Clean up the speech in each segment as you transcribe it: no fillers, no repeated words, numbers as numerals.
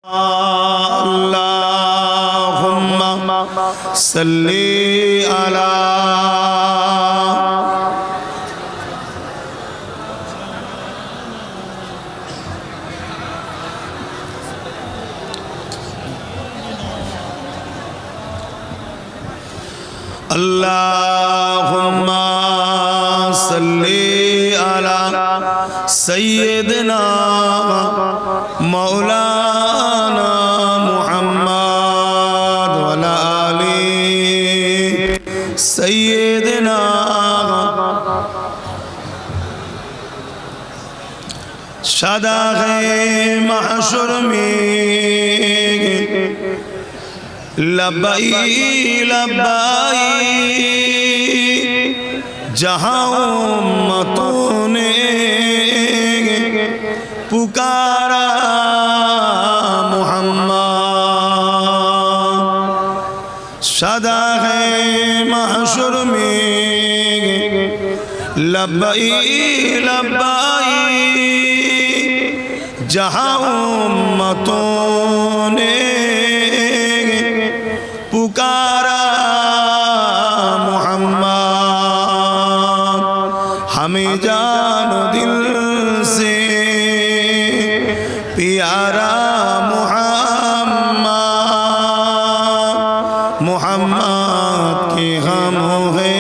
Allahumma salli ala Allahumma salli ala Sayyidina Maulana Muhammad wa ala ali Sayyidina Shadaghe mahshur mein लब्बाई लब्बाई जहाँ उम्मतों ने पुकारा मुहम्मद सदा है महशर में लब्बाई लब्बाई जहाँ उम्मतों ने पुकारा मुहम्मद हमें जानो दिल से प्यारा मुहम्मद मुहम्मद के हम है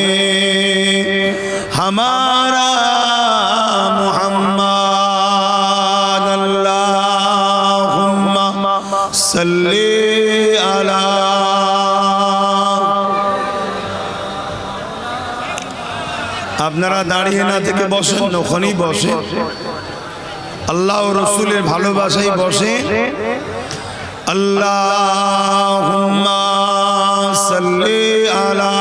हमारा मुहम्मद अल्लाहुम्मा सल्ली अला আপনারা দাঁড়িয়ে না থেকে বসেন ওখানেই বসে আল্লাহ ও রাসূলের ভালোবাসায় বসে আল্লাহুম্মা সাল্লি আলা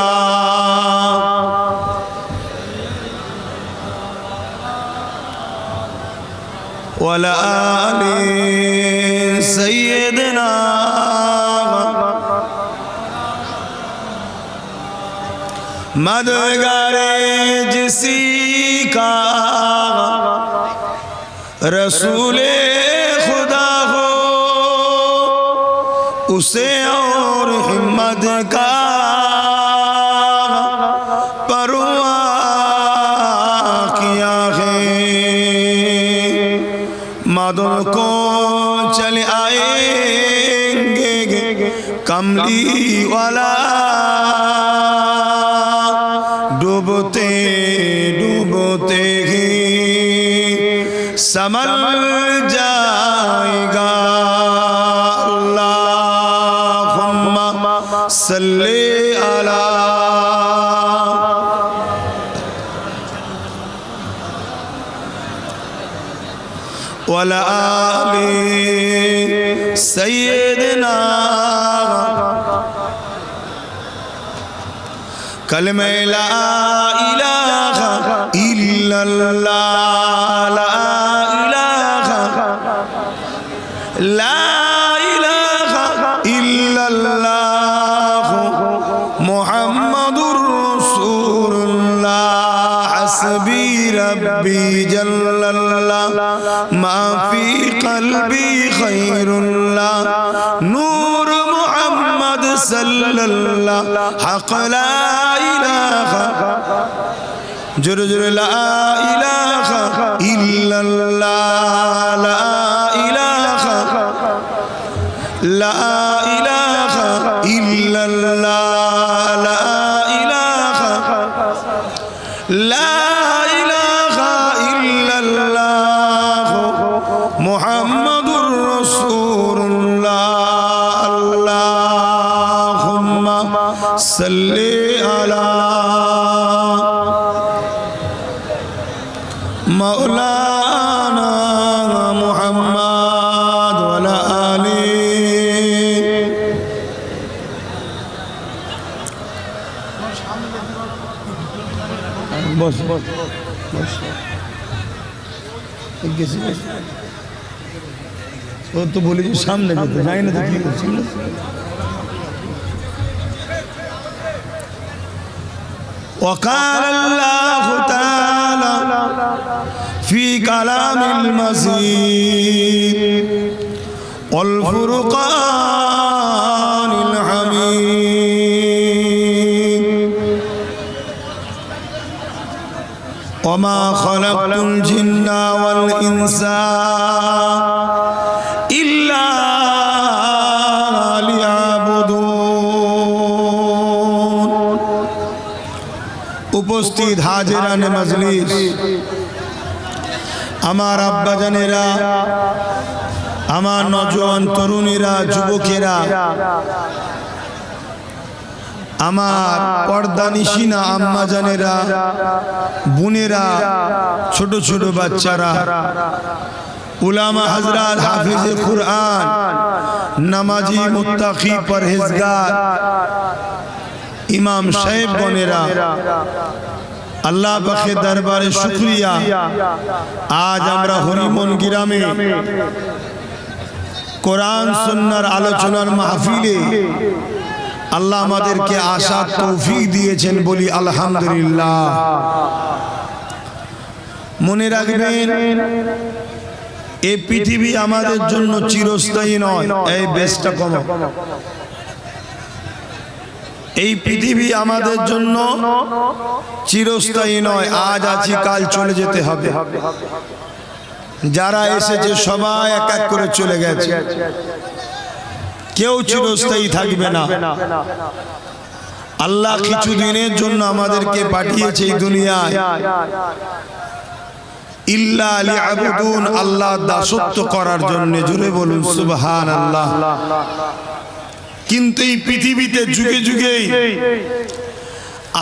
ওয়া আলা আলি সাইয়্যিদিনা मददगारे जिसी का रसूले खुदा हो उसे और हिम्मत का परवाह किया है मदद को चले आएंगे कमली वाला डूबते डूबते ही समझ जाएगा अल्लाहुम्मा सल्ली अला वला आली सय्यिदना कलमे ला इलाहा इल्लल्लाह ला इलाहा इल्लल्लाह मुहम्मदुर रसूलुल्लाह हस्बी रब्बी जल्लल्लाह मा फी क़ल्बी खैरुल्लाह नूर मुहम्मद सल्लल्लाह हक़ ला जुर जुर ला इलाहा इल्लल्लाह ला इलाहा इल्लल्लाह ला इलाहा इल्लल्लाह मुहम्मदुर रसूलुल्लाह अल्लाहुम्मा सल्ली अला मौलाना मुहम्मद वाला आली बस बस बस तो बोले जी सामने तो जाए ना तो وقال الله تعالى في كلام المزيد والفرقان الحميد وما خلقت الجن والإنس إلا ليعبدون উপস্থিত হাজিরানে মজলিস, আমার আব্বাজানেরা, আমার নওজোয়ান তরুণীরা, যুবকেরা, আমার পর্দানিশিনা আম্মাজানেরা, বোনেরা, ছোট ছোট বাচ্চারা, উলামা হযরত, হাফিজে কুরআন, নামাজি, মুত্তাকি, পরহেজগার, ইমাম সাহেব গণেরা, আল্লাহ পাকের দরবারে শুকরিয়া। আজ আমরা হরিমন গ্রামে কোরআন সুন্নাহর আলোচনার মাহফিলে আল্লাহ আমাদেরকে আসার তৌফিক দিয়েছেন, বলি আলহামদুলিল্লাহ। মনে রাখবেন, এই পৃথিবী আমাদের জন্য চিরস্থায়ী নয়। এই বেশটা কম। এই পৃথিবী আমাদের জন্য চিরস্থায়ী নয়। আজ আছি, কাল চলে যেতে হবে। যারা এসেছে সবাই এক এক করে চলে গেছে, কেউ চিরস্থায়ী থাকবে না। আল্লাহ কিছু দিনের জন্য আমাদেরকে পাঠিয়েছে এই দুনিয়ায়, ইল্লা লিয়াবুদুন, আল্লাহ দাসত্ব করার জন্য। জোরে বলুন সুবহানাল্লাহ। কিন্তু এই পৃথিবীতে যুগে যুগে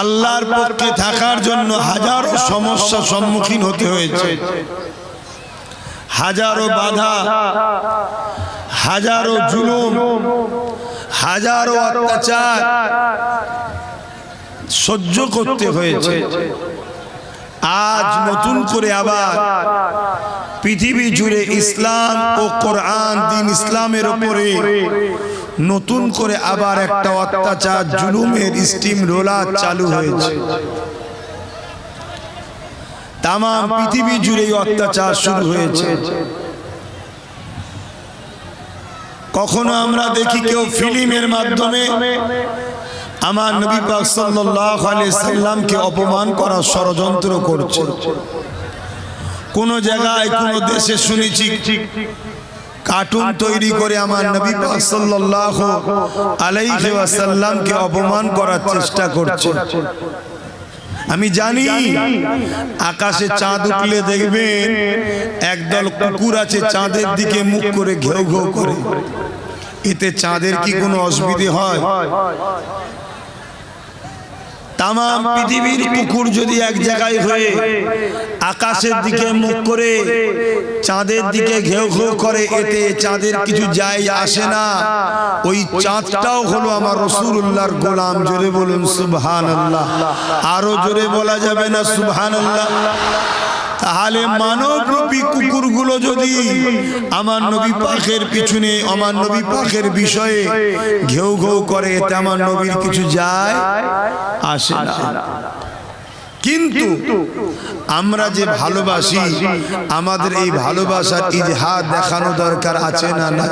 আল্লাহর পক্ষে থাকার জন্য হাজারো সমস্যার সম্মুখীন হতে হয়েছে, হাজারো বাধা, হাজারো জুলুম, হাজারো অত্যাচার সহ্য করতে হয়েছে। আজ নতুন করে আবার পৃথিবী জুড়ে ইসলাম ও কোরআন, দিন ইসলামের উপরে নতুন করে আবার একটা অত্যাচার, জুলুমের স্টিম রোলার চালু হয়েছে। তাম পৃথিবী জুড়ে অত্যাচার শুরু হয়েছে। কখনো আমরা দেখি কেউ ফিল্মের মাধ্যমে আমার নবী পাক সাল্লাল্লাহু আলাইহি সাল্লামকে অপমান করার ষড়যন্ত্র করছে। কোন জায়গায় কোন দেশে শুনেছি কার্টুন তৈরি করে আমার নবী পাক সাল্লাল্লাহু আলাইহি ওয়াসাল্লামকে অপমান করার চেষ্টা করছে। আমি জানি আকাশে চাঁদ উঠলে দেখবেন একদল কুকুর আছে, চাঁদের দিকে মুখ করে ঘেউ ঘেউ করে। এতে চাঁদের কি কোনো অসুবিধা হয়? তাম পৃথিবীর কুকুর যদি এক জায়গায় হয়ে আকাশের দিকে মুখ করে চাঁদের দিকে ঘেউ ঘেউ করে, এতে চাঁদের কিছু যায় আসে না। ওই চাঁদটাও হলো আমার রাসূলুল্লাহর গোলাম। জোরে বলুন সুবহানাল্লাহ। আরো জোরে বলা যাবে না সুবহানাল্লাহ? তাহলে মানবরূপী কুকুরগুলো যদি আমার নবী পাকের পিছনে, আমার নবী পাকের বিষয়ে ঘেউ ঘেউ করে, এতে আমার নবীর কিছু যায় আসে না। কিন্তু আমরা যে ভালোবাসি, আমাদের এই ভালোবাসার ইজহার দেখানো দরকার আছে না? না।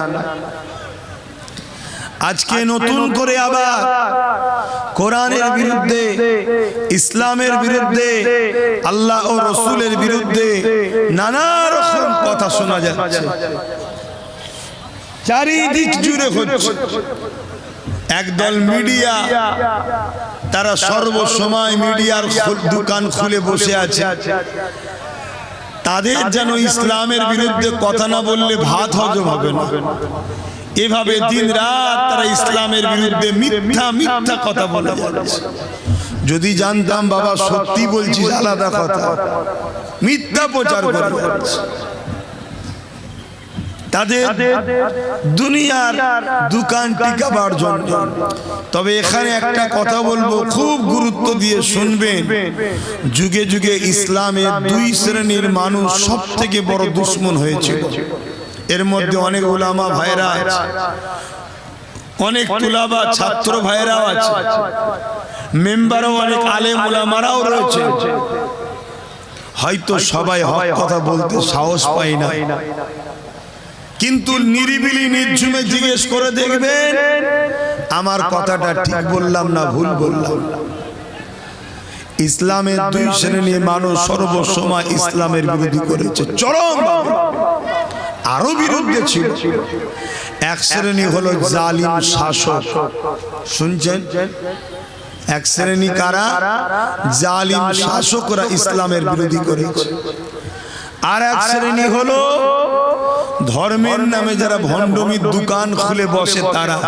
আজকে নতুন করে আবার কোরআনের বিরুদ্ধে, ইসলামের বিরুদ্ধে, আল্লাহ ও রসুলের বিরুদ্ধে নানা রকম কথা শোনা যাচ্ছে, চারিদিক জুড়ে হচ্ছে। একদল মিডিয়া, তারা সর্বসময় মিডিয়ার দোকান খুলে বসে আছে। তাদের যেন ইসলামের বিরুদ্ধে কথা না বললে ভাত হজম হবে না। এভাবে দিন রাত তারা ইসলামের বিরুদ্ধে মিথ্যা মিথ্যা কথা বলে যাচ্ছে। যদি জানতাম বাবা সত্যি বলছি আলাদা কথা, মিথ্যা প্রচার করে যাচ্ছে। তাদের দুনিয়ার দোকান টিকাবার জন্য। তবে এখানে একটা কথা বলবো, খুব গুরুত্ব দিয়ে শুনবেন। যুগে যুগে ইসলামের দুই শ্রেণীর মানুষ সব থেকে বড় দুশ্মন হয়েছিল। এর মধ্যে অনেক উলামা ভাইরা আছে, অনেক তুলাবা ছাত্র ভাইরাও আছে, মেম্বারও অনেক আলেম উলামারাও রয়েছে। হয়তো সবাই হক কথা বলতে সাহস পায় না, কিন্তু নিরিবিলি নির্ঝুমে জিজ্ঞেস করে দেখবেন আমার কথাটা ঠিক বললাম না ভুল বললাম। ইসলামের দুই শ্রেণীর মানুষ সর্বসময় ইসলামের বিরোধী করেছে, চরম আরো বিরুদ্ধে ছিল। এক শ্রেণী হলো জালিম শাসক, শুনছেন? এক শ্রেণী কারা? জালিম শাসকরা ইসলামের বিরোধী করেছে। আর এক শ্রেণী হলো ধর্মের নামে যারা ভণ্ডমির দোকান খুলে বসে তারা,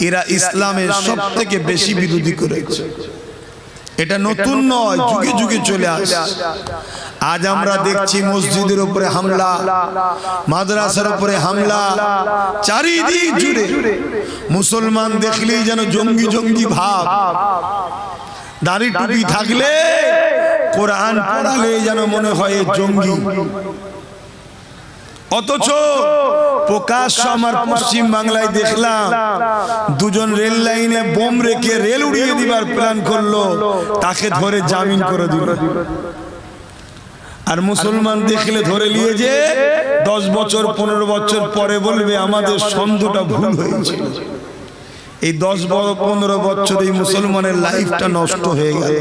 এরা ইসলামের সবথেকে বেশি বিরোধী করেছে। এটা নতুন নয়, যুগে যুগে চলে আসে। আজ আমরা দেখছি মসজিদের উপরে হামলা, মাদ্রাসার উপরে হামলা, চারিদিক জুড়ে মুসলমান দেখলেই যেন জঙ্গি জঙ্গি ভাব। দাড়ি টুপি থাকলে, কোরআন পড়ালে যেন মনে হয় জঙ্গি। অথচ প্রকাশ্য আমার পশ্চিম বাংলায় দেখলাম দুজন রেল লাইনে বোম রেখে রেল উড়িয়ে দিবার প্ল্যান করলো, তাকে ধরে জামিন করে দিল। আর মুসলমান দেখলে ধরে নিয়ে যে 10 বছর 15 বছর পরে বলবে আমাদের সন্দেহটা ভুল হয়েছিল। এই 10-15 বছর এই মুসলমানের লাইফটা নষ্ট হয়ে গেল।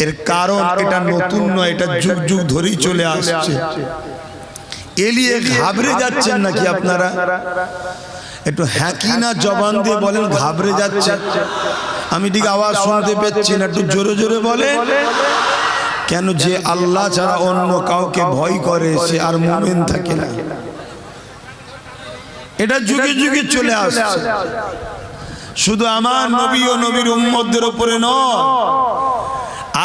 এর কারণ এটা নতুন নয়, এটা যুগ যুগ ধরেই চলে আসছে। এলিয়ে ঘাবড়ে যাচ্ছেন নাকি আপনারা? একটু হ্যাঁকি না জবান দিয়ে বলেন ঘাবড়ে যাচ্ছে। আমি ঠিক আওয়াজ শুনতে পাচ্ছি না, একটু জোরে জোরে বলেন। কেন? যে আল্লাহ ছাড়া অন্য কাউকে ভয় করে সে আর মুমিন থাকে না। এটা যুগে যুগে চলে আসছে। শুধু আমার নবী ও নবীর উম্মতদের উপরে নয়,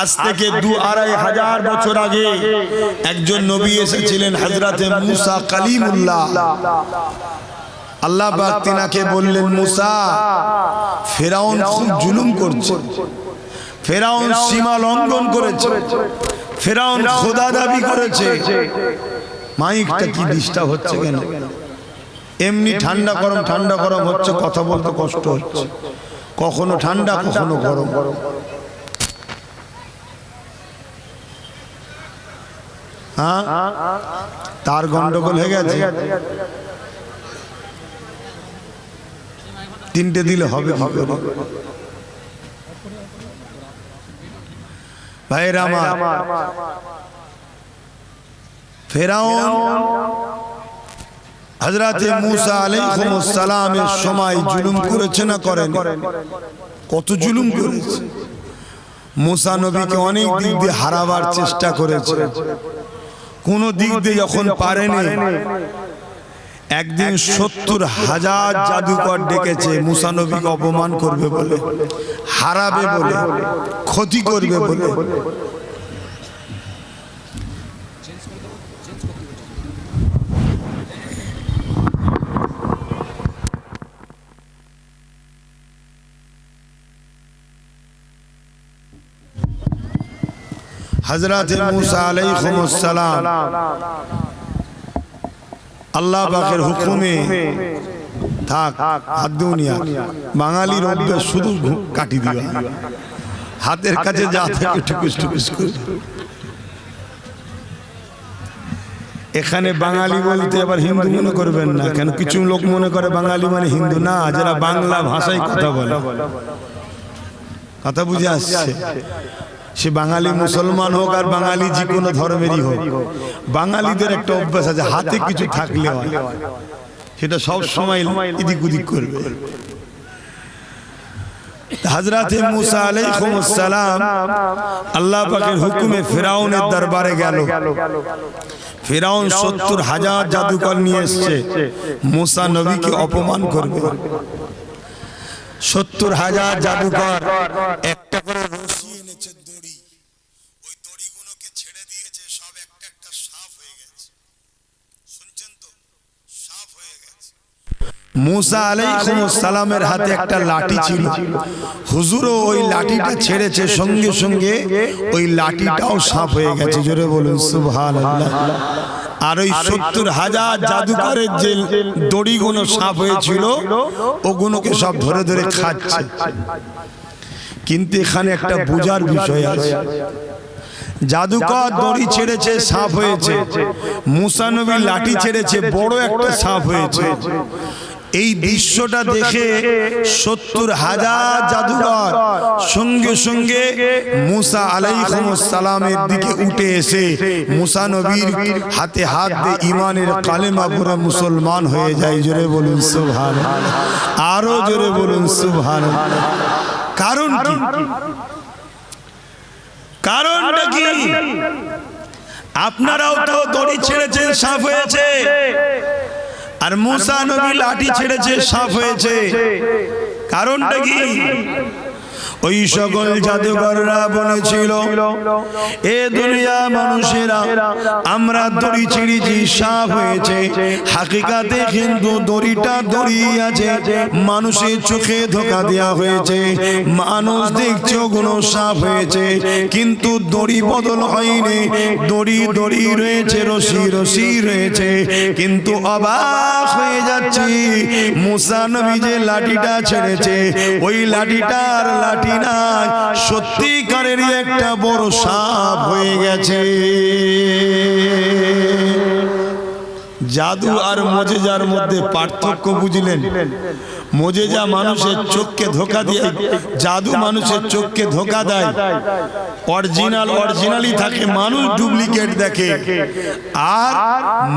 আজ থেকে 2-2.5 হাজার বছর আগে একজন নবী এসেছিলেন, হযরতে মুসা কালিমুল্লাহ। আল্লাহ পাক তিনাকে বললেন, মুসা ফেরাউন খুব জুলুম করছে, ফেরাউন সীমা লঙ্ঘন করেছে, ফেরাউন খোদা দাবি করেছে। মাইকটা কি ডিস্টার্ব হচ্ছে কেন? এমনি ঠান্ডা গরম হচ্ছে, কথা বলতে কষ্ট হচ্ছে, কখনো ঠান্ডা কখনো গরম। হ্যাঁ, তার গন্ডগোল হয়ে গেছে। 3টে দিলে হবে ভাইরা আমার। ফেরাউন হযরতে মুসা আলাইহিস সালামের সময় জুলুম করেছে না করেন? কত জুলুম করেছে। মুসা নবীকে অনেক দিক দিয়ে হারাবার চেষ্টা করেছে, কোন দিক দিয়ে যখন পারেনি, একদিন 70,000 জাদুকর ডেকেছে মুসা নবীকে অপমান করবে বলে, হারাবে বলে, ক্ষতি করবে বলে। হযরতে মুসা আলাইহিস সালাম আল্লাহ পাকের হুকুমে থাক হাত দুনিয়া। বাঙালির অভ্যাস শুধু কাটি দিবা, হাতের কাছে যা থাকে টুকুস টুকুস করে। এখানে বাঙালি বলতে আবার হিন্দু মনে করবেন না, কেন কিছু লোক মনে করে বাঙালি মানে হিন্দু না, যারা বাংলা ভাষায় কথা বলে। কথা বুঝে আসছে? সে বাঙালি মুসলমান হোক আর বাঙালি যে কোনো ধর্মেরই হোক, বাঙালিদের একটা অভ্যাস আছে, হাতে কিছু থাকলে সেটা সব সময় এদিক ওদিক করবে। হযরতে মুসা আলাইহিস সালাম আল্লাহ পাকের হুকুমে ফেরাউনের দরবারে গেল। ফেরাউন 70,000 জাদুকর নিয়ে এসেছে, মুসা নবীকে অপমান করবে। 70,000 জাদুকর একটা করে রশি এনেছে, দড়ি। ওই দড়িগুলোকে ছেড়ে দিয়েছে, সব একটা একটা সাপ হয়ে গেছে। শুনছেন তো? সাপ হয়ে গেছে। মুসা আলাইহিস সালামের হাতে একটা লাঠি ছিল, হুজুরও ওই লাঠিটা ছেড়েছে, সঙ্গে সঙ্গে ওই লাঠিটাও সাপ হয়ে গেছে। জোরে বলুন সুবহানাল্লাহ। আর ওই 70,000 জাদুকরের যে দড়িগুলো সাপ হয়েছিল, ওগুলোকে সব ধরে ধরে খাচ্ছে। কিন্তু এখানে একটা বোঝার বিষয় আছে, জাদুকর দড়ি ছেড়েছে, সাপ হয়েছে। মুসা নবী লাঠি ছেড়েছে, বড় একটা সাপ হয়েছে। এই দৃশ্যটা দেখে ৭০,০০০ জাদুকর সঙ্গে সঙ্গে মুসা আলাইহিস সালামের দিকে উঠে এসে মুসা নবীর হাতে হাত দিয়ে ঈমানের কালেমা পড়ে মুসলমান হয়ে যায়। জোরে বলুন সুবহানাল্লাহ, আরো জোরে বলুন সুবহানাল্লাহ। কারণ কি? কারণটা কি? আপনারাও তো দড়ি ছেড়েছেন, সাপ হয়েছে, আর মুসা নবী লাঠি ছেড়েছে, সাপ হয়েছে। কারণটা কি? ওই সকল জাদুকররা বলেছিল, এ দুনিয়া মানুষেরা আমরা দড়ি ছিঁড়েছি, সাপ হয়েছে। হাকিকাতে কিন্তু দড়িটা দড়ি আছে, মানুষের চোখে ধোঁকা দেওয়া হয়েছে। মানুষ দেখছে ওগুলো সাপ হয়েছে, কিন্তু দড়ি বদল হয়নি। দড়ি দড়ি রয়েছে, রশি রশি রয়েছে। কিন্তু অবাক হয়ে যাচ্ছি, মুসা নবী যে লাঠিটা ছেড়েছে, ওই লাঠিটার লাঠি নাই, সত্যিকারেরই একটা বড় সাপ হয়ে গেছে। জাদু আর মুজিজার মধ্যে পার্থক্য বুঝলেন? মুজিজা মানুষের চোখকে ধোঁকা দিয়ে, জাদু মানুষের চোখকে ধোঁকা দেয়। অরিজিনাল অরিজিনালই থাকে, মানুষ ডুপ্লিকেট দেখে। আর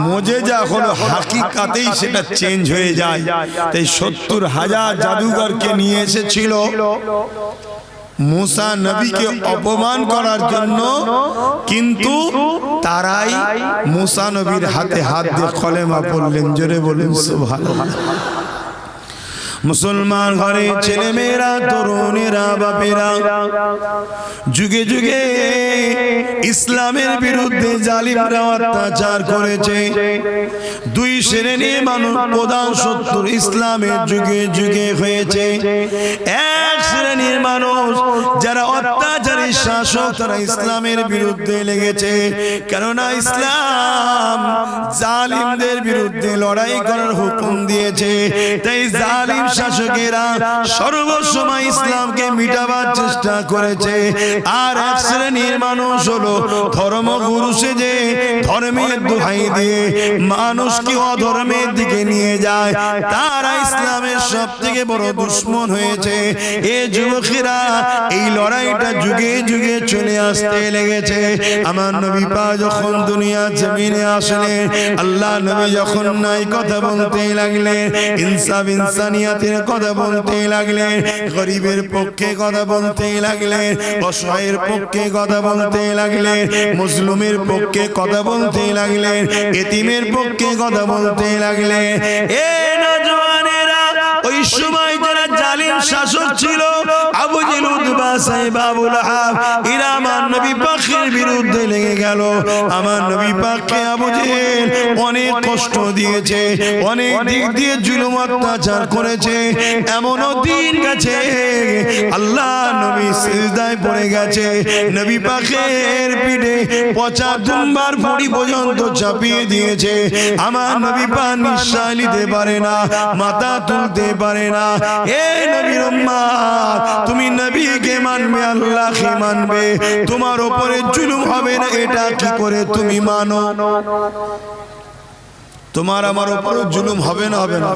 মুজিজা হলো হাকিকাতেই সেটা চেঞ্জ হয়ে যায়। তাই ৭০,০০০ জাদুকরকে নিয়ে এসেছিল মুসা নবীকে অপমান করার জন্য, কিন্তু তারাই মুসা নবীর হাতে হাত দিয়ে কলেমা পড়লেন। জোরে বলুন সুবহানাল্লাহ। মুসলমান ঘরে ছেলে মেয়েরা, তরুণেরা, বাপেরা যুগে যুগে ইসলামের বিরুদ্ধে জালিমরা অত্যাচার করেছে। দুই শ্রেণীর মানুষ প্রধান শত্রু ইসলামের যুগে যুগে হয়েছে। এক শ্রেণীর মানুষ যারা অত্যাচারী শাসক, তারা ইসলামের বিরুদ্ধে লেগেছে। কেননা ইসলাম জালিমদের বিরুদ্ধে লড়াই করার হুকুম দিয়েছে। তাই জালিম শাসকেরা সর্বসময় ইসলামকে মিটাবার চেষ্টা করেছে। আর এক শ্রেণীর মানুষ হলো ধর্মগুরু সেজে ধর্মের দোহাই দিয়ে মানুষকে অধর্মের দিকে নিয়ে যায়। তারা ইসলামের সব থেকে বড় দুশ্মন হয়েছে। এ যুবকেরা এই লড়াইটা যুগে যুগে চলে আসতে লেগেছে। আমার নবী পাক যখন দুনিয়া জমিনে আসলেন, আল্লাহ নবী যখন নাই কথা বলতে লাগলেন, ইনসাফ ইনসানিয়াতের কথা বলতে লাগলেন, গরিবের পক্ষে কথা বলতে লাগলেন, অসহায়ের পক্ষে কথা বলতে লাগলেন, মুসলিমের পক্ষে কথা বলতে লাগলেন, এতিমের পক্ষে কথা বলতে লাগলেন। এ নওজওয়ানেরা, ওই সময় যারা জালিম শাসক ছিল, আবু জেহেল, উতবা, সাইবা, আবু লাহাব, এরা আমার নবী পাকের বিরুদ্ধে লেগে গেল। আমার নবী পাককে আবু জেহেল অনেক কষ্ট দিয়েছে, অনেক দিক দিয়ে জুলুম অত্যাচার করেছে। এমনও দিন গেছে আল্লাহ নবী সিজদায় পড়ে গেছে, নবী পাকের পিঠে পচা দুম্বার ফুড়ি পর্যন্ত চাপিয়ে দিয়েছে। আমার নবী পাক নিঃশ্বাস নিতে পারে না, মাথা তুলতে পারে না। এ নবীর উম্মত, তুমি নবীকে মানবে, আল্লাহকে মানবে, তোমার উপরে জুলুম হবে না, এটা কি করে তুমি মানো? তোমার আমার উপরে জুলুম হবে না? হবে না?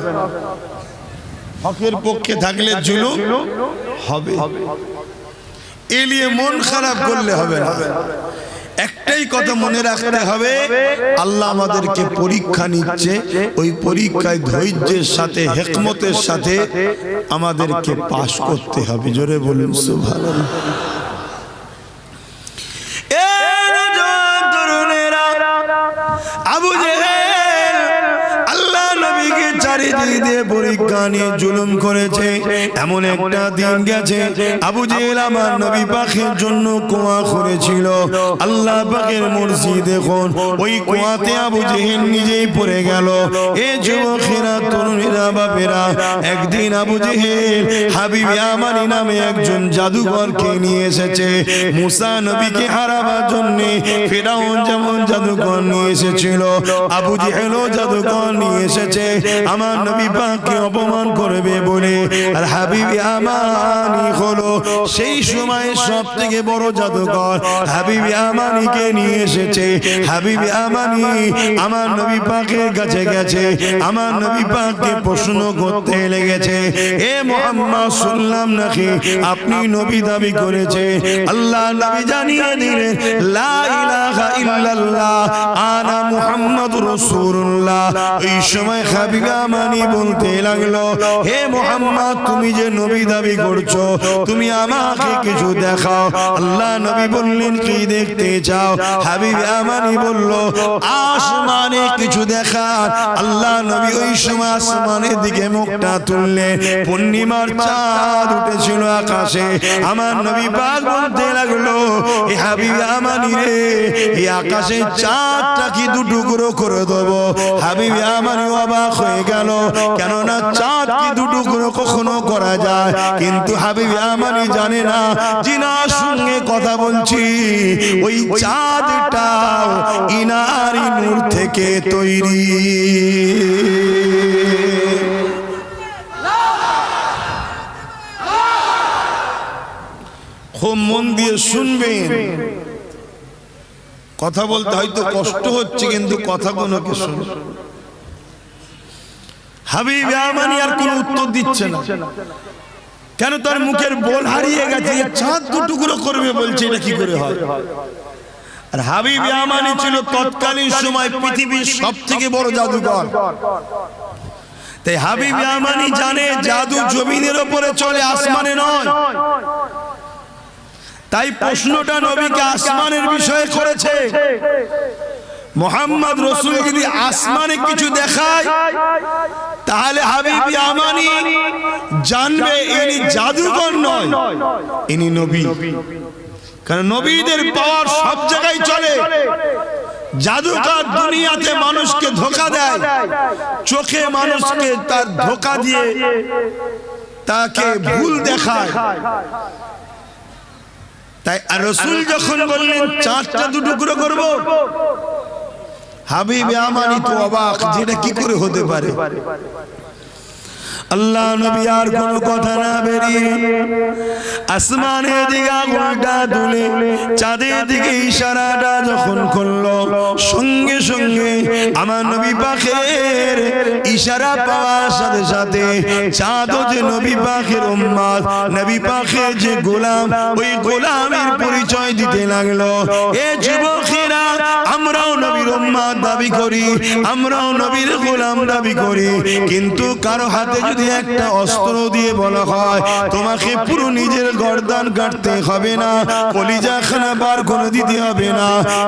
হকের পক্ষে থাকলে জুলুম হবে, এলিয়ে মন খারাপ করলে হবে না। একটাই কথা মনে রাখতে হবে, আল্লাহ আমাদেরকে পরীক্ষা নিচ্ছে, ওই পরীক্ষায় ধৈর্যের সাথে, হিকমতের সাথে আমাদেরকে পাশ করতে হবে। জোরে বলুন সুবহানাল্লাহ। আবু জেহেল আল্লাহ নবীকে চারিদিকে দিয়ে পরীক্ষা নিয়ে জুলুম করেছে। এমন একটা দিন গেছে, আবু জেহেল আমার নবী পাকের জন্য কুয়া করেছিল। আল্লাহ পাকের মর্জি দেখুন, ওই কুয়াতে আবু জেহেল নিজেই পড়ে গেল। এ যুবকেরা, তরুণীরা, বাপেরা, একদিন আবু জেহেল হাবিব ইয়ামানি নামে একজন জাদুকরকে নিয়ে এসেছে মুসা নবীকে হারাবার জন্য। ফিরআউন যেমন জাদুকর নিয়ে এসেছিল, আবু জেহেলও জাদুকর নিয়ে এসেছে। আমার আমার নবী পাককে অপমান করবে বলে। আর হাবিবি আমানি হলো সেই সময় সব থেকে বড় জাদুকর। হাবিবি আমানিকে নিয়ে এসেছে। হাবিবি আমানি আমার নবী পাকের কাছে গেছে, আমার নবী পাককে প্রশ্ন করতে লেগেছে, এ মুহাম্মদ শুনলাম নাকি আপনি নবী দাবি করেছে। আল্লাহ নবী জানিয়ে দিলেন, লা ইলাহা ইল্লাল্লাহ আনা মুহাম্মাদুর রাসূলুল্লাহ। এই সময় হাবিব আমানি বলতে লাগলো, হে মুহাম্মদ তুমি যে নবী দাবি করছো, তুমি আমাকে কিছু দেখাও। আল্লাহ নবী বললেন, কি দেখতে চাও? হাবিব আমানি বলল, আসমানে কিছু দেখা। আল্লাহ নবী ওই সময় আসমানের দিকে মুখটা তুললেন, পূর্ণিমার চাঁদ উঠেছিল আকাশে। আমার নবী পাক বলতে লাগলো, এ হাবিব আমানি রে, এই আকাশের চাঁদটা কি দুটুকরো করে দেবো? হাবিব আমানি অবাক হয়ে গেল, কেননা চাঁদ কি দুটুকরো কখনো করা যায়? কিন্তু হাবিব আমানি জানে না, জিনার সঙ্গে কথা বলছি, ওই চাঁদটাও ইনারি নূর থেকে তৈরি। খুব মন দিয়ে শুনবেন, কথা বলতে হয়তো কষ্ট হচ্ছে, কিন্তু কথাগুলোকে শুনুন। হাবিব আমানি আর কোনো উত্তর দিচ্ছে না, কেন? তার মুখের বল হারিয়ে গেছে। চাঁদ দুটুকরো করবে বলছে, এটা কি করে হয়? আর হাবিব আমানি ছিল তৎকালীন সময় পৃথিবীর সবথেকে বড় জাদুকর। তাই হাবিব আমানি জানে জাদু জমিনের উপরে চলে, আসমানে নয়। তাই প্রশ্নটা নবীকে আসমানের বিষয়ে করেছে। মুহাম্মদ রাসূল যদি আসমানে কিছু দেখায়, তাহলে হাবিব আমানি জানবে ইনি জাদুকর নয়, ইনি নবী। কারণ নবীদের পাওয়ার সব জায়গায় চলে। জাদুকর দুনিয়াতে মানুষকে ধোঁকা দেয়, চোখে মানুষকে তার ধোঁকা দিয়ে তাকে ভুল দেখায়। তাই রাসূল যখন বললেন চাঁদটা দুটুকরো করব, হাবিব আমানি তো অবাক, যেটা কি করে হতে পারে। আল্লাহ নবী আর কোনো কথা না বেরিয়ে আসমানের দিকে আঙুলটা তুলে চাঁদের দিকে ইশারাটা যখন করলো, সঙ্গে সঙ্গে আমার নবী পাকের ইশারা পাওয়ার সাথে সাথে চাঁদও যে নবী পাকের উম্মত, নবী পাকের যে গোলাম, ওই গোলামের পরিচয় দিতে লাগলো। এ যুবকেরা, আমরাও নবীর উম্মত দাবি করি, আমরাও নবীর গোলাম দাবি করি, কিন্তু কারো হাতে যদি একটা অস্ত্র দিয়ে বলা হয় তোমাকে পুরো নিজের গর্দান কাটতে হবে না, কলিজাখানা বার করে দিতে হবে না,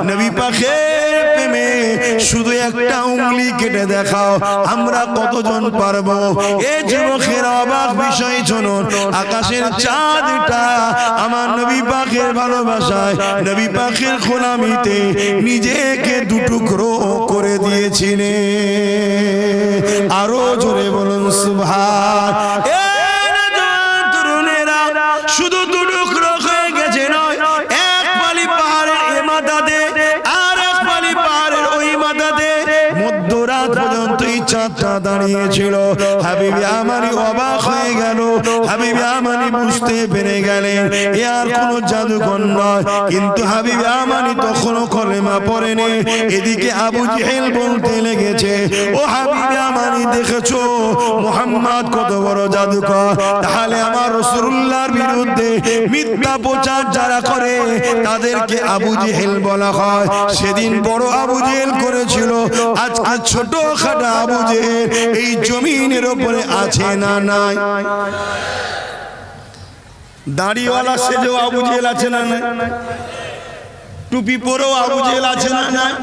নবী পাকের প্রেমে শুধু একটা উংলি কেটে দেখাও, আমরা কতজন পারবো? এই যুবকের অবাক বিষয় শুনুন, আকাশের চাঁদটা আমার নবী পাকের ভালোবাসায়, নবী পাকের গোলামিতে নিজেকে দুটুকরো করে দিয়েছিলেন। আরো জোরে বলুন সুবহান। তরুণেরা, শুধু দুটুকরো হয়ে গেছে নয়, এক পালি পাহাড়ের এ মাথাতে আর এক পালি পাহাড়ের ওই মাথাতে মধ্যরাত পর্যন্ত এই চাঁদটা দাঁড়িয়েছিল। হাবিব আমানি অবাক হয়ে গেল, হাবিব আমানি বুঝতে পেরে গেলেন এ আর কোনো জাদুকর নয়। কিন্তু হাবিব আমানি তখনও কলেমা পড়েনি। এদিকে আবু জেহেল বলতে লেগেছে, ও হাবিব আমানি দেখেছো মুহাম্মদ কত বড় জাদুকর, তাহলে আমার রাসূলুল্লাহর বিরুদ্ধে মিথ্যা প্রচার যারা করে তাদেরকে আবু জেহেল বলা হয়। সেদিন বড় আবু জেহেল করেছিল, আজকে ছোট খাটো আবু জেহেল এই জমিনের উপরে আছে না নাই? দাড়িওয়ালা সেজেও আবু জেহেল আছে না নাই? টুপি পরেও আবু জেহেল আছে না নাই?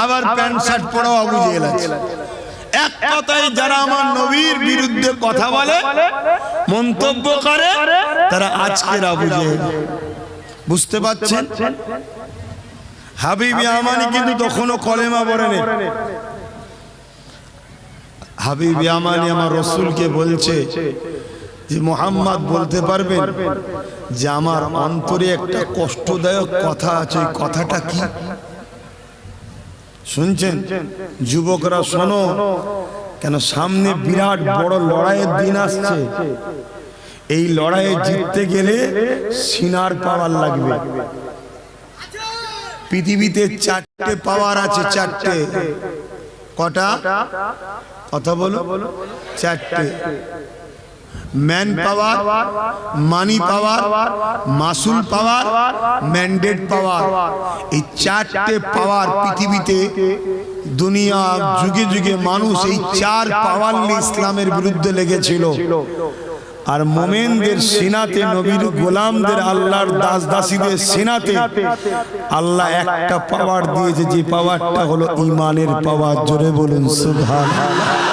আবার প্যান্ট শার্ট পরেও আবু জেহেল আছে। এক কথায় যারা আমার নবীর বিরুদ্ধে কথা বলে, মন্তব্য করে, তারা আজকের আবু জেহেল। বুঝতে পারছেন? হাবিব আমানি কিন্তু তখনও কলেমা পড়েনি। হাবিব আমানি আমার রাসূলকে বলছে যে মুহাম্মদ বলতে পারবেন যে আমার অন্তরে একটা কষ্টদায়ক কথা আছে, কথাটা কি? শুনছেন যুবকরা? শোনো, কেন সামনে বিরাট বড় লড়াইয়ের দিন আসছে। এই লড়াইয়ে জিততে গেলে সিনার পাওয়ার লাগবে। পৃথিবীতে 4টে পাওয়ার আছে, 4টে। কটা? কথা বলো। 4টে। ম্যান পাওয়ার, মানি পাওয়ার, মাসুল পাওয়ার, ম্যান্ডেট পাওয়ার। এই 4টে পাওয়ার পৃথিবীতে দুনিয়া যুগে যুগে মানুষ এই 4 পাওয়ার নিয়ে ইসলামের বিরুদ্ধে লেগেছিল। আর মোমেনদের সিনাতে, নবীর গোলামদের, আল্লাহর দাস দাসীদের সিনাতে আল্লাহ একটা পাওয়ার দিয়েছে, যে পাওয়ারটা হলো ঈমানের পাওয়ার। জোরে বলুন সুবহানাল্লাহ।